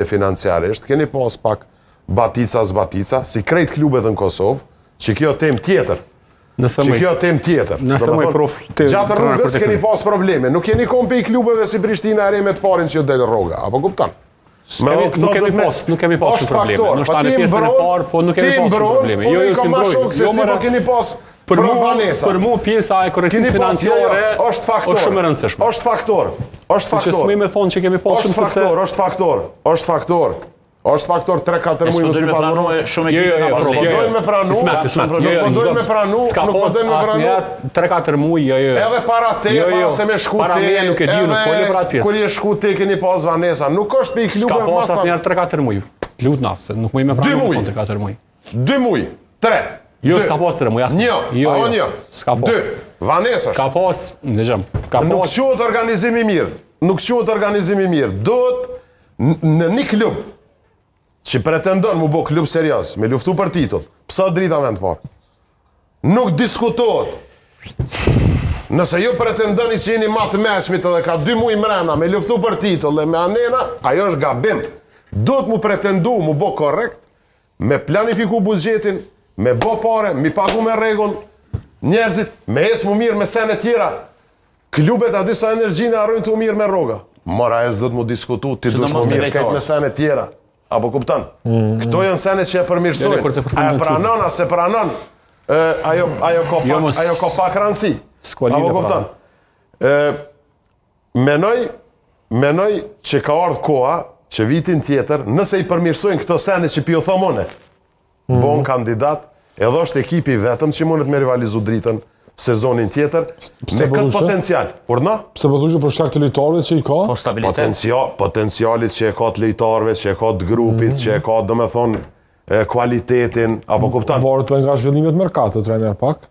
e financiarisht, keni pas pak batica, si krejt klubet në Kosovë, që kjo tem tjetër. Që kjo tem tjetër. Gjatë rrugës keni pas probleme. Nuk keni kom pe i klubeve si Prishtina e Remet Farin që del rroga. Apo kuptan? Nuk kemi pas shumë probleme. Në shtanë pjesën e parë, po nuk kemi pas shumë probleme. Jo, si mbroj. Keni pas për mu pjesa e korreksimit financiare është shumë e rëndësishme. Është faktor. Që s'mi me thonë që kemi pas shumë sukses. Është faktor. Është faktor 3-4 muaj më pranu shumë ekipe nga probleme. Nuk dojnë me pranu, nuk dojnë me pranu, nuk dojnë me pranu. 3-4 muaj, jo. Edhe para te, para se me shku te, para meja nuk e di, nuk folje për atë pjesë. Kur je shku te, keni pas Vanesa, nuk është pe i klube. Ska pas asnjëherë 3-4 muaj. Lut na, se nuk më me pranu 3-4 muaj. 2 muaj, 3. Jo, s'ka pas 3 muaj asnjë. Jo. S'ka pas. 2. Vanesa. Ka pas, dëgjom. Nuk quhet organizim i mirë. Nuk quhet organizim i mirë. Duhet në një klub që pretendon mu bo klub serios, me luftu për titull, pësa drita vend parë. Nuk diskutohet. Nëse ju pretendoni që jeni matë meshmit edhe ka 2 muaj mrena me luftu për titull dhe me anena, ajo është gabim. Duhet mu pretendu, mu bo korrekt, me planifiku buzgjetin, me bo pare, mi pagu me regull, njerëzit, me ecë mu mirë me sene tjera. Klubet a disa energjine arrojnë të mirë me roga. Mora e s'do të mu diskutu, ti dush mu mirë kejt me sene tjera. Apo kuptan? Këto janë sene që e përmirësojnë. A e pranon, a se pranon, ajo ko pak rëndësi. Apo kuptan? Menoj që ka ardhë koha që vitin tjetër, nëse i përmirësojnë këto sene që pjo thomone, bon kandidat, edhe është ekipi vetëm që mundet me rivalizu dritën sezonin tjetër, me këtë potencial. Urna? Pse përdhushë për shkak të lojtarëve që i ka? Potencialit që e ka të lojtarëve, që e ka të grupit, që e ka, do me thonë, kualitetin, apo kuptan? Varet nga zhvillimet merkato, trajner pak?